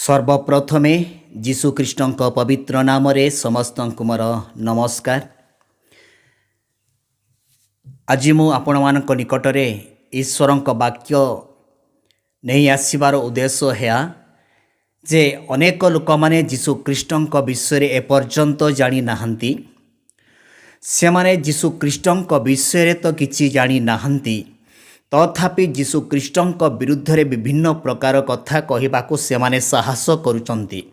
सर्वप्रथमे जीशुख्रीष्ण पवित्र नाम समस्त मोर नमस्कार। आज मु आपण मान निकटरे ईश्वर वाक्य नहीं आसबार उद्देश्य है जे अनेक लोक मैंने जीशुख्रीष्ण विषय एपर्यंत जानी नाहंती। से माने जीशुख्रीष्ण विषय तो किछि जानी नाहंती, तथापि जीशुख्रीष्ण विरुद्ध रे विभिन्न प्रकार कथा कहवाक से माने साहस करुचंती।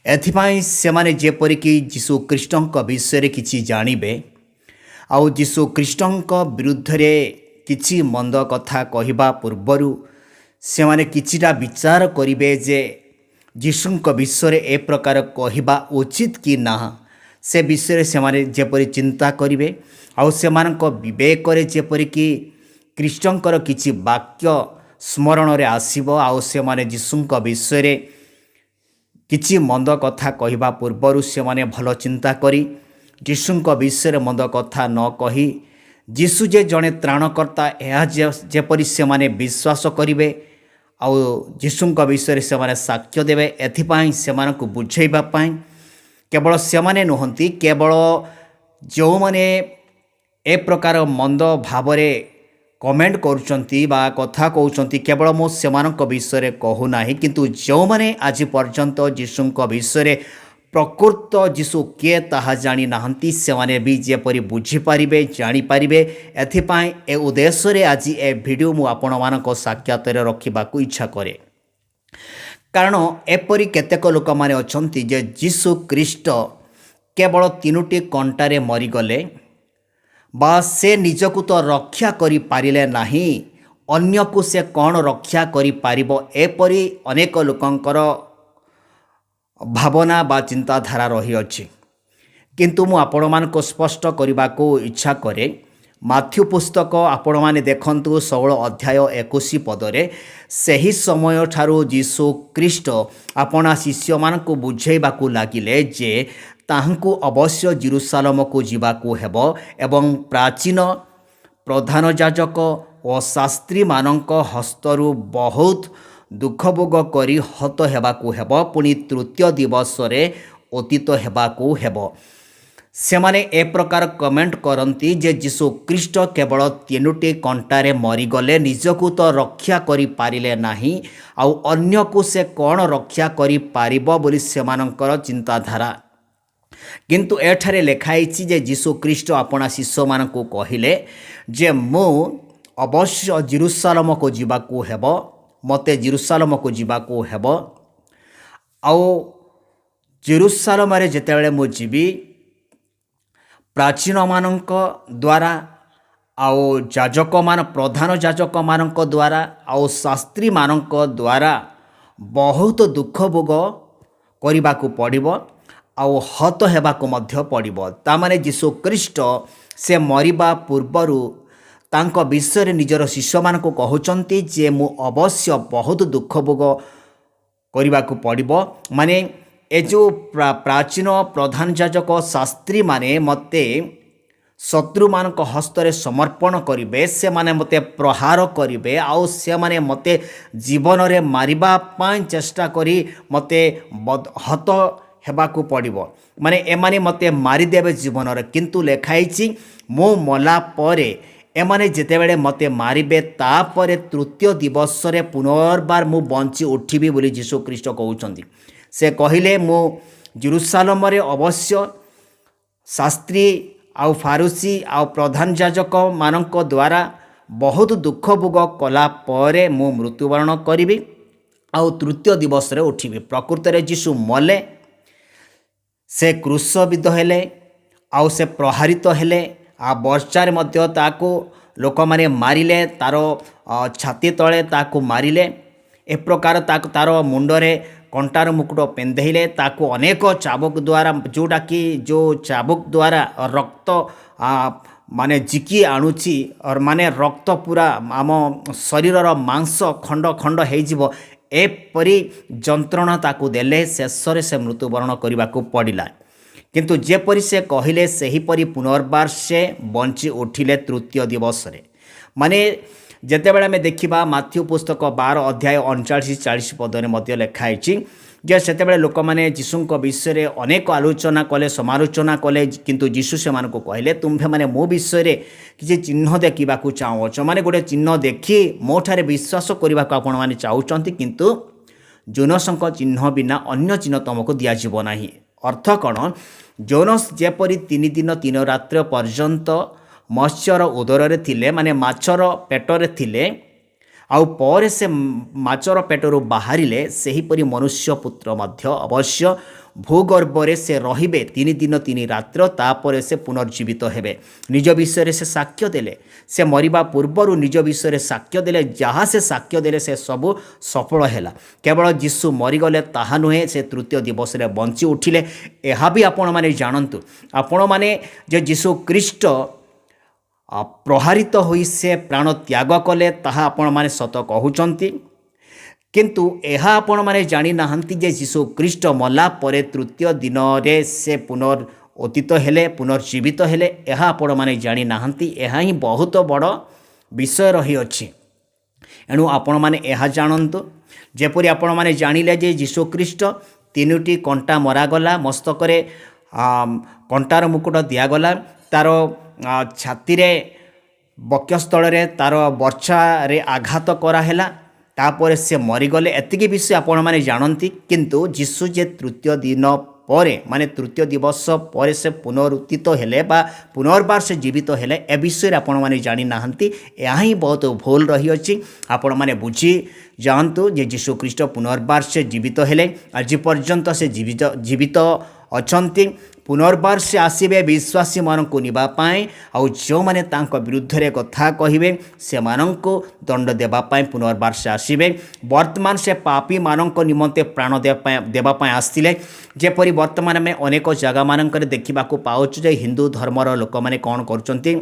एथिपाई से माने जेपरिक जीशुख्रीष्ण विषय किछि जानिबे आउ जीशुख्रीष्ण विरुद्ध रे किछि मंद कथा कहवा पूर्वरु से माने किछिटा विचार करिवे जे जीशुଙ୍କ विषय ए प्रकार कहवा उचित कि ना। से विषय से माने जेपरि चिंता करिवे आउ से मानक विवेक रे जेपरिक कृष्णଙ୍କର किछि वाक्य स्मरण रे आसीबो आउ से माने जीशुଙ୍କ विषय रे किछि मंद कथा कहवा पूर्वरु से माने भल चिंता करी जीशुଙ୍କ विषय रे मंद कथा न कही जीशु जे जड़े त्राणकर्ता यह जेपरि से माने विश्वास करिवे आउ जीशुଙ୍କ विषय रे से माने साक्ष्य देवे। एथिपाई से मानक बुझेइबा पाई केवल से माने नुहंती, केवल जो माने ए प्रकार मंद भावरे कमेंट करुचंती बा कथा कहउचंती केवल मो सेमानक विषय रे कहू नाही, किंतु जो माने आज पर्यंत जीशुଙ୍କ विषय रे प्रकृत जीशु किए ताहा जानी नाहंती से माने भी जेपरि बुझी पारिबे जानी पारिबे। एथिपाई ए उद्देश्य रे आज ए वीडियो मु आपण मानक साक्षात रे रखिबाकू इच्छा करे। कारण एपरि केतेक लोक माने अछंती जे जीशु ख्रीष्ट केवल तीनोटी कंटारे मरीगले बा से निजकू तो रक्षा करि पारिले नाही, अन्य को से कौन रक्षा करि पारिबो एपरि अनेक लोकंकर भावना बा चिंताधारा रही अछि। किंतु मु आपण मानको स्पष्ट करबाको इच्छा करे। माथ्यू पुस्तक आपण माने देखंतु 16 अध्याय 21 पदरे सही समय ठारू जीशु ख्रीष्ट आपणा शिष्य मानकु बुझेइबाकू लागिले जे ताहंकु अवश्य जेरुसालेम को जीवाकू हेबो एवं प्राचीन प्रधान याजक और शास्त्री मानक हस्तरु बहुत दुख भोग करी हत हेबाकू हेबो, पुणी तृतीय दिवस रे अतीत हेबाकू हेबो। से माने ए प्रकार कमेंट करती जे जीशु ख्रीष्ट केवल तीनोटी कंटारे मरीगले निजकू तो रक्षा करि पारिले नाही, आउ अन्य को से कौन रक्षा करि पारिबो बोली सेमानकर चिंताधारा। किंतु एठारे लिखाई जे जीशु ख्रीष्ट आपणा शिष्य मानकू कहिले जे मु अवश्य जेरुसालेम को जीवाकू हेबो, मते जेरुसालेम को जीवाकू हेबो, आउ जेरुसालेम रे जेतेबेले मु जीवी प्राचीन मानक द्वारा आउ याजक मान प्रधान याजक मानक द्वारा आउ शास्त्री मानक द्वारा बहुत दुख भोग करबाकू पड़िबो आउ हत हेबाकू मध्य पड़िबो। तामाने जीशु ख्रीष्ट से मरिबा पूर्वरु तांको विषय रे निजर शिष्य मानक कहउचंती जे मु अवश्य बहुत दुख भोग करबाकू पड़िबो। माने ए जो प्राचीन प्रधान याजक शास्त्री माने मते शत्रु मानक हस्तरे समर्पण करिवे, से माने मते प्रहार करिवे आउ से माने मते जीवन रे मारिबा पाई चेष्टा करी मते हत हेबाकू पड़िबो। माने एमाने मते मारिदेवे जीवन रे, किंतु लेखाइछि मो मला परे एमाने जेतेबेले मते मारिबे तापरे तृतीय दिवस रे पुनर्बार मु बंची उठिबी बोली जीशु ख्रीष्ट कहउचंती। से कहिले मु जेरुसालेम रे अवश्य शास्त्री आउ फारूसी आउ प्रधान याजक मानक द्वारा बहुत दुख भोग कला परे मु मृत्युवरण करिबी आउ तृतीय दिवस रे उठिबी। प्रकृत रे जीशु मले, से क्रूशबिद्ध हेले आउ से प्रहारित हेले आ वर्षार मध्य ताको लोक माने मारिले, तारो छाती तले ताको मारिले, ए प्रकार ताको तारो मुंडरे कंटार मुकुट पेंधेले, ताको अनेक चाबुक द्वारा जोटा कि जो चाबुक द्वारा रक्त माने जिकी आणुची और माने रक्त पूरा आम शरीरर मांस खंड खंड हो एपरी जंत्रणा ताकू देले शेष से मृत्युवरण करने को पड़ा। किंतु जेपरी से कहले सेहीपरि पुनर्बार से बंची उठिले तृतीय दिवस रे। माने ଯେତେବେଳେ ଆମେ ଦେଖିବା ମାଥ୍ୟୁ ପୁସ୍ତକ 12 ଅଧ୍ୟାୟ 39-40 ପଦରେ ମଧ୍ୟ ଲେଖା ହେଇଛି ଯେ ସେତେବେଳେ ଲୋକମାନେ ଯୀଶୁଙ୍କ ବିଷୟରେ ଅନେକ ଆଲୋଚନା କଲେ, ସମାଲୋଚନା କଲେ, କିନ୍ତୁ ଯୀଶୁ ସେମାନଙ୍କୁ କହିଲେ ତୁମ୍ଭେମାନେ ମୋ ବିଷୟରେ କିଛି ଚିହ୍ନ ଦେଖିବାକୁ ଚାହୁଁଅଛ, ମାନେ ଗୋଟେ ଚିହ୍ନ ଦେଖି ମୋ ଠାରେ ବିଶ୍ୱାସ କରିବାକୁ ଆପଣମାନେ ଚାହୁଁଛନ୍ତି, କିନ୍ତୁ ଜୋନସଙ୍କ ଚିହ୍ନ ବିନା ଅନ୍ୟ ଚିହ୍ନ ତୁମକୁ ଦିଆଯିବ ନାହିଁ। ଅର୍ଥ କ'ଣ? ଜୋନସ ଯେପରି 3 ଦିନ 3 ରାତ୍ର ପର୍ଯ୍ୟନ୍ତ ମତ୍ସ୍ୟର ଉଦରରେ ଥିଲେ, ମାନେ ମାଛର ପେଟରେ ଥିଲେ, ଆଉ ପରେ ସେ ମାଛର ପେଟରୁ ବାହାରିଲେ, ସେହିପରି ମନୁଷ୍ୟ ପୁତ୍ର ମଧ୍ୟ ଅବଶ୍ୟ ଭୂଗର୍ଭରେ ସେ ରହିବେ 3 ଦିନ 3 ରାତ୍ର, ତାପରେ ସେ ପୁନର୍ଜୀବିତ ହେବେ। ନିଜ ବିଷୟରେ ସେ ସାକ୍ଷ୍ୟ ଦେଲେ, ସେ ମରିବା ପୂର୍ବରୁ ନିଜ ବିଷୟରେ ସାକ୍ଷ୍ୟ ଦେଲେ, ଯାହା ସେ ସାକ୍ଷ୍ୟ ଦେଲେ ସେ ସବୁ ସଫଳ ହେଲା। କେବଳ ଯୀଶୁ ମରିଗଲେ ତାହା ନୁହେଁ, ସେ ତୃତୀୟ ଦିବସରେ ବଞ୍ଚି ଉଠିଲେ। ଏହା ବି ଆପଣମାନେ ଜାଣନ୍ତୁ, ଆପଣମାନେ ଯେ ଯୀଶୁ ଖ୍ରୀଷ୍ଟ ପ୍ରହାରିତ ହୋଇ ସେ ପ୍ରାଣ ତ୍ୟାଗ କଲେ ତାହା ଆପଣମାନେ ସତ କହୁଛନ୍ତି, କିନ୍ତୁ ଏହା ଆପଣମାନେ ଜାଣିନାହାନ୍ତି ଯେ ଯୀଶୁ ଖ୍ରୀଷ୍ଟ ମଲା ପରେ ତୃତୀୟ ଦିନରେ ସେ ପୁନରୁତ୍ଥିତ ହେଲେ, ପୁନର୍ଜୀବିତ ହେଲେ। ଏହା ଆପଣମାନେ ଜାଣିନାହାନ୍ତି। ଏହା ହିଁ ବହୁତ ବଡ଼ ବିଷୟ ରହିଅଛି। ଏଣୁ ଆପଣମାନେ ଏହା ଜାଣନ୍ତୁ, ଯେପରି ଆପଣମାନେ ଜାଣିଲେ ଯେ ଯୀଶୁ ଖ୍ରୀଷ୍ଟ 3ଟି କଣ୍ଟା ମରାଗଲା, ମସ୍ତକରେ କଣ୍ଟାର ମୁକୁଟ ଦିଆଗଲା, ତାର ଛାତିରେ ବକ୍ଷସ୍ଥଳରେ ତାର ବର୍ଚ୍ଛାରେ ଆଘାତ କରାହେଲା, ତାପରେ ସେ ମରିଗଲେ। ଏତିକି ବିଷୟ ଆପଣମାନେ ଜାଣନ୍ତି, କିନ୍ତୁ ଯୀଶୁ ଯେ ତୃତୀୟ ଦିନ ପରେ, ମାନେ ତୃତୀୟ ଦିବସ ପରେ ସେ ପୁନରୁତ୍ଥିତ ହେଲେ ବା ପୁନର୍ବାର ସେ ଜୀବିତ ହେଲେ, ଏ ବିଷୟରେ ଆପଣମାନେ ଜାଣିନାହାନ୍ତି। ଏହା ହିଁ ବହୁତ ଭୁଲ ରହିଅଛି। ଆପଣମାନେ ବୁଝି ଯାଆନ୍ତୁ ଯେ ଯୀଶୁ ଖ୍ରୀଷ୍ଟ ପୁନର୍ବାର ସେ ଜୀବିତ ହେଲେ, ଆଜି ପର୍ଯ୍ୟନ୍ତ ସେ ଜୀବିତ ଅଛନ୍ତି। ପୁନର୍ବାର ସେ ଆସିବେ ବିଶ୍ୱାସୀମାନଙ୍କୁ ନେବା ପାଇଁ, ଆଉ ଯେଉଁମାନେ ତାଙ୍କ ବିରୁଦ୍ଧରେ କଥା କହିବେ ସେମାନଙ୍କୁ ଦଣ୍ଡ ଦେବା ପାଇଁ ପୁନର୍ବାର ସେ ଆସିବେ। ବର୍ତ୍ତମାନ ସେ ପାପୀମାନଙ୍କ ନିମନ୍ତେ ପ୍ରାଣ ଦେବା ପାଇଁ ଆସିଥିଲେ। ଯେପରି ବର୍ତ୍ତମାନ ଆମେ ଅନେକ ଜାଗାମାନଙ୍କରେ ଦେଖିବାକୁ ପାଉଛୁ ଯେ ହିନ୍ଦୁ ଧର୍ମର ଲୋକମାନେ କ'ଣ କରୁଛନ୍ତି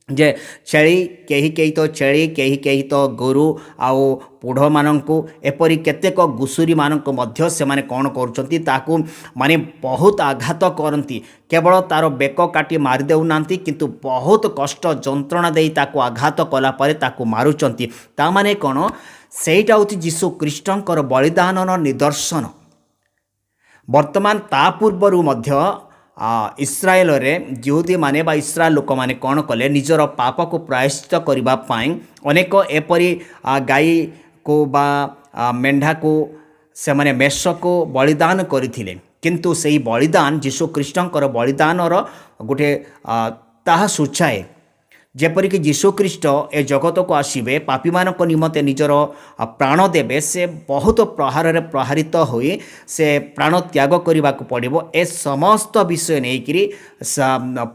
ଯେ ଛେଳି, କେହି ତ ଛେଳି, କେହି ତ ଗୋରୁ ଆଉ ପୁଢ଼ମାନଙ୍କୁ, ଏପରି କେତେକ ଘୁଷୁରୀମାନଙ୍କୁ ମଧ୍ୟ ସେମାନେ କ'ଣ କରୁଛନ୍ତି, ତାକୁ ମାନେ ବହୁତ ଆଘାତ କରନ୍ତି। କେବଳ ତାର ବେକ କାଟି ମାରି ଦେଉନାହାନ୍ତି, କିନ୍ତୁ ବହୁତ କଷ୍ଟ ଯନ୍ତ୍ରଣା ଦେଇ ତାକୁ ଆଘାତ କଲା ପରେ ତାକୁ ମାରୁଛନ୍ତି। ତାମାନେ କ'ଣ? ସେଇଟା ହେଉଛି ଯୀଶୁ ଖ୍ରୀଷ୍ଟଙ୍କର ବଳିଦାନର ନିଦର୍ଶନ। ବର୍ତ୍ତମାନ ତା ପୂର୍ବରୁ ମଧ୍ୟ ଇସ୍ରାଏଲରେ ଯହୁଦୀମାନେ ବା ଇସ୍ରାଏଲ ଲୋକମାନେ କ'ଣ କଲେ, ନିଜର ପାପକୁ ପ୍ରାୟଶ୍ଚିତ କରିବା ପାଇଁ ଅନେକ ଏପରି ଗାଈକୁ ବା ମେଣ୍ଢାକୁ ସେମାନେ ମେଷକୁ ବଳିଦାନ କରିଥିଲେ। କିନ୍ତୁ ସେହି ବଳିଦାନ ଯୀଶୁ ଖ୍ରୀଷ୍ଟଙ୍କର ବଳିଦାନର ଗୋଟେ ତାହା ସୂଚାଏ, ଯେପରିକି ଯୀଶୁ ଖ୍ରୀଷ୍ଟ ଏ ଜଗତକୁ ଆସିବେ, ପାପୀମାନଙ୍କ ନିମନ୍ତେ ନିଜର ପ୍ରାଣ ଦେବେ। ସେ ବହୁତ ପ୍ରହାରରେ ପ୍ରହାରିତ ହୋଇ ସେ ପ୍ରାଣ ତ୍ୟାଗ କରିବାକୁ ପଡ଼ିବ। ଏ ସମସ୍ତ ବିଷୟ ନେଇକରି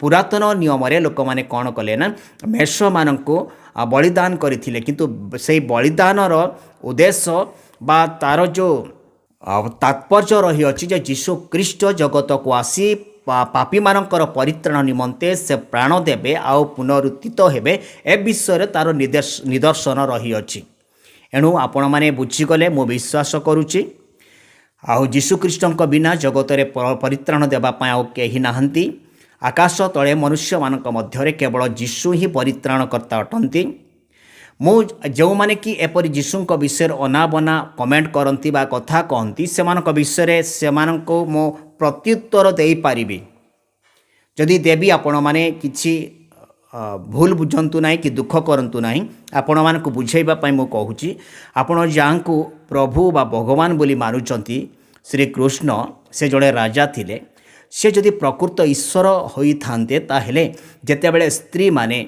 ପୁରାତନ ନିୟମରେ ଲୋକମାନେ କ'ଣ କଲେ ନା, ମେଷମାନଙ୍କୁ ବଳିଦାନ କରିଥିଲେ। କିନ୍ତୁ ସେହି ବଳିଦାନର ଉଦ୍ଦେଶ୍ୟ ବା ତାର ଯେଉଁ ତାତ୍ପର୍ଯ୍ୟ ରହିଅଛି ଯେ ଯୀଶୁ ଖ୍ରୀଷ୍ଟ ଜଗତକୁ ଆସି ପାପୀମାନଙ୍କର ପରିତ୍ରାଣ ନିମନ୍ତେ ସେ ପ୍ରାଣ ଦେବେ ଆଉ ପୁନରୁତ୍ଥିତ ହେବେ, ଏ ବିଷୟରେ ତାର ନିଦର୍ଶନ ରହିଅଛି। ଏଣୁ ଆପଣମାନେ ବୁଝିଗଲେ ମୁଁ ବିଶ୍ୱାସ କରୁଛି। ଆଉ ଯୀଶୁଖ୍ରୀଷ୍ଟଙ୍କ ବିନା ଜଗତରେ ପରିତ୍ରାଣ ଦେବା ପାଇଁ ଆଉ କେହି ନାହାନ୍ତି। ଆକାଶ ତଳେ ମନୁଷ୍ୟମାନଙ୍କ ମଧ୍ୟରେ କେବଳ ଯୀଶୁ ହିଁ ପରିତ୍ରାଣକର୍ତ୍ତା ଅଟନ୍ତି। ମୁଁ ଯେଉଁମାନେ କି ଏପରି ଯୀଶୁଙ୍କ ବିଷୟରେ ଅନାବନା କମେଣ୍ଟ କରନ୍ତି ବା କଥା କହନ୍ତି, ସେମାନଙ୍କ ବିଷୟରେ ସେମାନଙ୍କୁ ମୁଁ ପ୍ରତ୍ୟୁତ୍ତର ଦେଇପାରିବି। ଯଦି ଦେବି, ଆପଣମାନେ କିଛି ଭୁଲ ବୁଝନ୍ତୁ ନାହିଁ କି ଦୁଃଖ କରନ୍ତୁ ନାହିଁ। ଆପଣମାନଙ୍କୁ ବୁଝାଇବା ପାଇଁ ମୁଁ କହୁଛି, ଆପଣ ଯାହାଙ୍କୁ ପ୍ରଭୁ ବା ଭଗବାନ ବୋଲି ମାନୁଛନ୍ତି, ଶ୍ରୀକୃଷ୍ଣ ସେ ଜଣେ ରାଜା ଥିଲେ। ସେ ଯଦି ପ୍ରକୃତ ଈଶ୍ୱର ହୋଇଥାନ୍ତେ, ତାହେଲେ ଯେତେବେଳେ ସ୍ତ୍ରୀମାନେ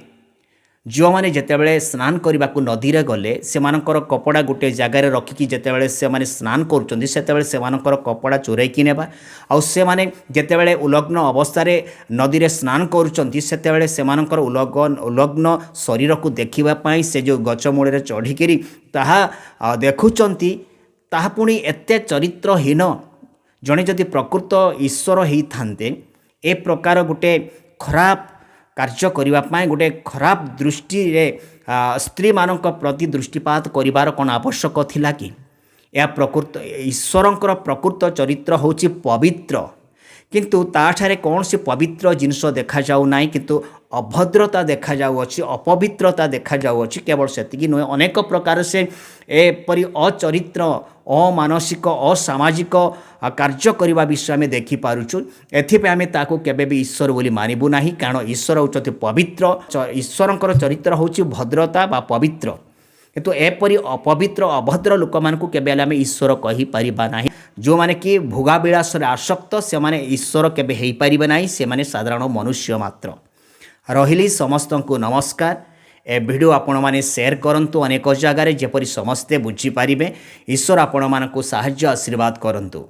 ଯେଉଁମାନେ ଯେତେବେଳେ ସ୍ନାନ କରିବାକୁ ନଦୀରେ ଗଲେ, ସେମାନଙ୍କର କପଡ଼ା ଗୋଟିଏ ଜାଗାରେ ରଖିକି ଯେତେବେଳେ ସେମାନେ ସ୍ନାନ କରୁଛନ୍ତି, ସେତେବେଳେ ସେମାନଙ୍କର କପଡ଼ା ଚୋରାଇକି ନେବା, ଆଉ ସେମାନେ ଯେତେବେଳେ ଉଲଗ୍ନ ଅବସ୍ଥାରେ ନଦୀରେ ସ୍ନାନ କରୁଛନ୍ତି, ସେତେବେଳେ ସେମାନଙ୍କର ଉଲଗ୍ନ ଶରୀରକୁ ଦେଖିବା ପାଇଁ ସେ ଯେଉଁ ଗଛ ମୂଳରେ ଚଢ଼ିକିରି ତାହା ଦେଖୁଛନ୍ତି, ତାହା ପୁଣି ଏତେ ଚରିତ୍ରହୀନ। ଜଣେ ଯଦି ପ୍ରକୃତ ଈଶ୍ୱର ହେଇଥାନ୍ତେ, ଏ ପ୍ରକାର ଗୋଟେ ଖରାପ କାର୍ଯ୍ୟ କରିବା ପାଇଁ, ଗୋଟେ ଖରାପ ଦୃଷ୍ଟିରେ ସ୍ତ୍ରୀମାନଙ୍କ ପ୍ରତି ଦୃଷ୍ଟିପାତ କରିବାର କ'ଣ ଆବଶ୍ୟକ ଥିଲା କି? ଏହା ଈଶ୍ୱରଙ୍କର ପ୍ରକୃତ ଚରିତ୍ର ହେଉଛି ପବିତ୍ର, କିନ୍ତୁ ତାଠାରେ କୌଣସି ପବିତ୍ର ଜିନିଷ ଦେଖାଯାଉ ନାହିଁ, କିନ୍ତୁ ଅଭଦ୍ରତା ଦେଖାଯାଉଅଛି, ଅପବିତ୍ରତା ଦେଖାଯାଉଅଛି। କେବଳ ସେତିକି ନୁହେଁ, ଅନେକ ପ୍ରକାର ସେ ଏପରି ଅଚରିତ୍ର, ଅମାନସିକ, ଅସାମାଜିକ କାର୍ଯ୍ୟ କରିବା ବିଷୟ ଆମେ ଦେଖିପାରୁଛୁ। ଏଥିପାଇଁ ଆମେ ତାକୁ କେବେ ବି ଈଶ୍ୱର ବୋଲି ମାନିବୁ ନାହିଁ, କାରଣ ଈଶ୍ୱର ହେଉଛନ୍ତି ପବିତ୍ର। ଈଶ୍ୱରଙ୍କର ଚରିତ୍ର ହେଉଛି ଭଦ୍ରତା ବା ପବିତ୍ର। କିନ୍ତୁ ଏପରି ଅପବିତ୍ର ଅଭଦ୍ର ଲୋକମାନଙ୍କୁ କେବେ ହେଲେ ଆମେ ଈଶ୍ୱର କହିପାରିବା ନାହିଁ। ଯେଉଁମାନେ କି ଭୋଗାବିଳାସରେ ଆସକ୍ତ, ସେମାନେ ଈଶ୍ୱର କେବେ ହୋଇପାରିବେ ନାହିଁ, ସେମାନେ ସାଧାରଣ ମନୁଷ୍ୟ ମାତ୍ର। ରହିଲି, ସମସ୍ତଙ୍କୁ ନମସ୍କାର। ଏ ଭିଡ଼ିଓ ଆପଣମାନେ ସେୟାର କରନ୍ତୁ ଅନେକ ଜାଗାରେ, ଯେପରି ସମସ୍ତେ ବୁଝିପାରିବେ। ଈଶ୍ୱର ଆପଣମାନଙ୍କୁ ସାହାଯ୍ୟ ଆଶୀର୍ବାଦ କରନ୍ତୁ।